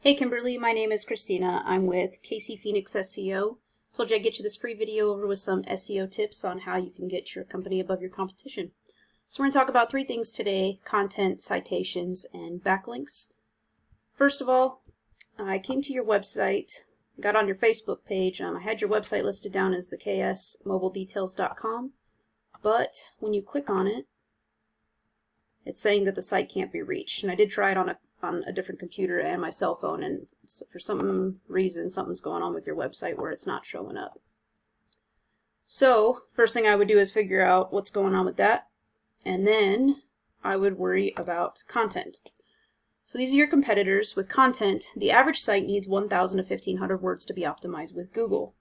Hey Kimberly, my name is Christina. I'm with Casey Phoenix SEO. Told you I'd get you this free video over with some SEO tips on how you can get your company above your competition. So we're going to talk about three things today: content, citations, and backlinks. First of all, I came to your website, got on your Facebook page. I had your website listed down as the ksmobiledetails.com, but when you click on it, it's saying that the site can't be reached. And I did try it on a different computer and my cell phone, and for some reason something's going on with your website where it's not showing up. So first thing I would do is figure out what's going on with that, and then I would worry about content. So these are your competitors. With content, the average site needs 1,000 to 1,500 words to be optimized with Google.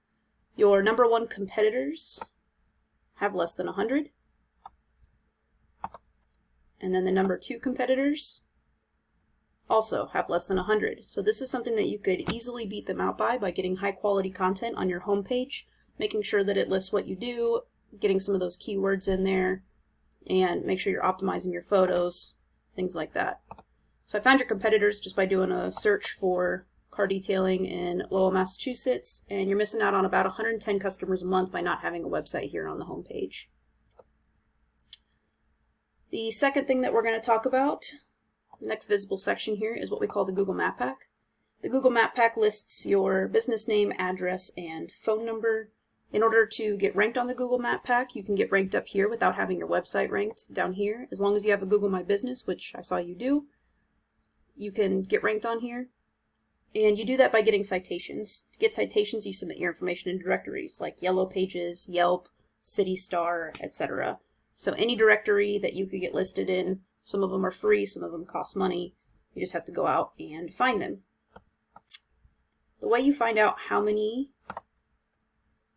Your number one competitors have less than 100, and then the number two competitors also have less than 100. So this is something that you could easily beat them out by getting high quality content on your homepage, making sure that it lists what you do, getting some of those keywords in there, and make sure you're optimizing your photos, things like that. So I found your competitors just by doing a search for car detailing in Lowell, Massachusetts, and you're missing out on about 110 customers a month by not having a website here on the homepage. The second thing that we're going to talk about, the next visible section here, is what we call the Google Map Pack. The Google Map Pack lists your business name, address, and phone number. In order to get ranked on the Google Map Pack, you can get ranked up here without having your website ranked down here. As long as you have a Google My Business, which I saw you do, you can get ranked on here. And you do that by getting citations. To get citations, you submit your information in directories like Yellow Pages, Yelp, CityStar, etc. So any directory that you could get listed in, some of them are free, some of them cost money. You just have to go out and find them. The way you find out how many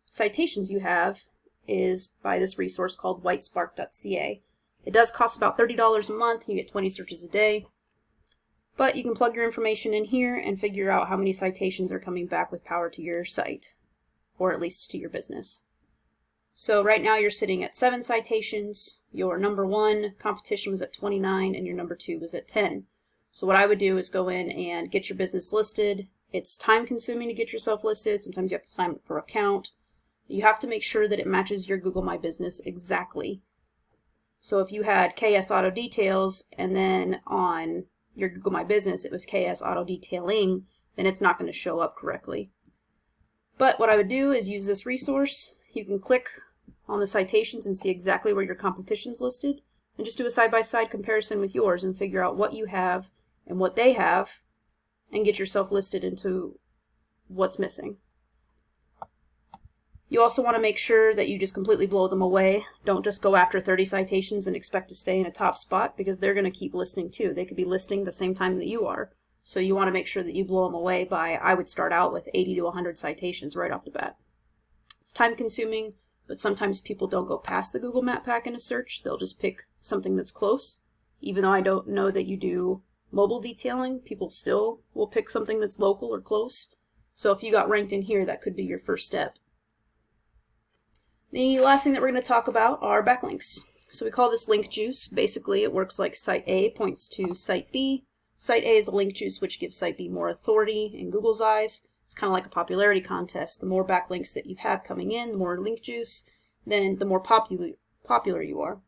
citations you have is by this resource called whitespark.ca. It does cost about $30 a month. You get 20 searches a day. But you can plug your information in here and figure out how many citations are coming back with power to your site, or at least to your business. So right now you're sitting at 7 citations. Your number one competition was at 29 and your number two was at 10. So what I would do is go in and get your business listed. It's time consuming to get yourself listed. Sometimes you have to sign up for an account. You have to make sure that it matches your Google My Business exactly. So if you had KS Auto Details and then on your Google My Business it was KS Auto Detailing, then it's not going to show up correctly. But what I would do is use this resource. You can click on the citations and see exactly where your competition's listed, and just do a side-by-side comparison with yours and figure out what you have and what they have and get yourself listed into what's missing. You also want to make sure that you just completely blow them away. Don't just go after 30 citations and expect to stay in a top spot, because they're going to keep listing too. They could be listing the same time that you are. So you want to make sure that you blow them away by, I would start out with 80 to 100 citations right off the bat. It's time consuming, but sometimes people don't go past the Google Map Pack in a search. They'll just pick something that's close. Even though I don't know that you do mobile detailing, people still will pick something that's local or close. So if you got ranked in here, that could be your first step. The last thing that we're going to talk about are backlinks. So we call this link juice. Basically, it works like Site A points to Site B. Site A is the link juice, which gives Site B more authority in Google's eyes. It's kind of like a popularity contest. The more backlinks that you have coming in, the more link juice, then the more popular you are.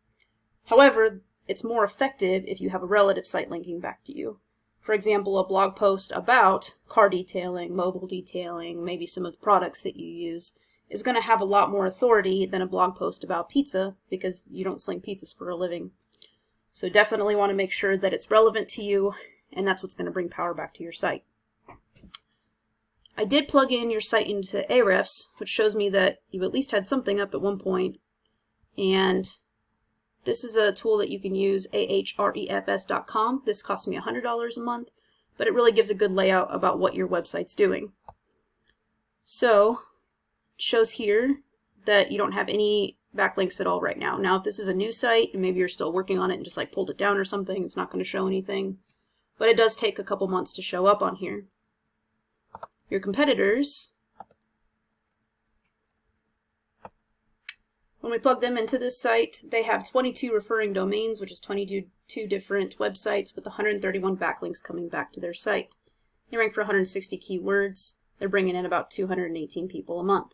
However, it's more effective if you have a relative site linking back to you. For example, a blog post about car detailing, mobile detailing, maybe some of the products that you use, is going to have a lot more authority than a blog post about pizza, because you don't sling pizzas for a living. So definitely want to make sure that it's relevant to you, and that's what's going to bring power back to your site. I did plug in your site into Ahrefs, which shows me that you at least had something up at one point. And this is a tool that you can use, ahrefs.com. This cost me $100 a month, but it really gives a good layout about what your website's doing. So it shows here that you don't have any backlinks at all right now. Now, if this is a new site and maybe you're still working on it and just like pulled it down or something, it's not going to show anything. But it does take a couple months to show up on here. Your competitors, when we plug them into this site, they have 22 referring domains, which is 22 different websites with 131 backlinks coming back to their site. They rank for 160 keywords. They're bringing in about 218 people a month.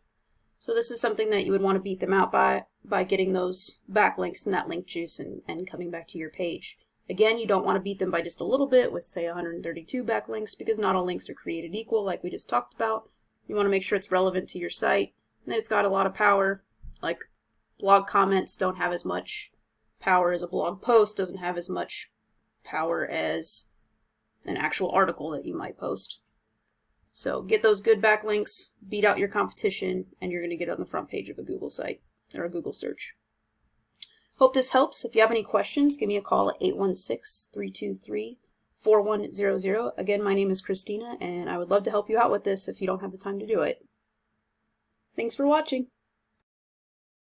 So this is something that you would want to beat them out by getting those backlinks and that link juice and coming back to your page. Again, you don't want to beat them by just a little bit with, say, 132 backlinks, because not all links are created equal, like we just talked about. You want to make sure it's relevant to your site, and that it's got a lot of power. Like, blog comments don't have as much power as a blog post, doesn't have as much power as an actual article that you might post. So get those good backlinks, beat out your competition, and you're going to get on the front page of a Google site or a Google search. Hope this helps. If you have any questions, give me a call at 816-323-4100. Again, my name is Christina, and I would love to help you out with this if you don't have the time to do it. Thanks for watching.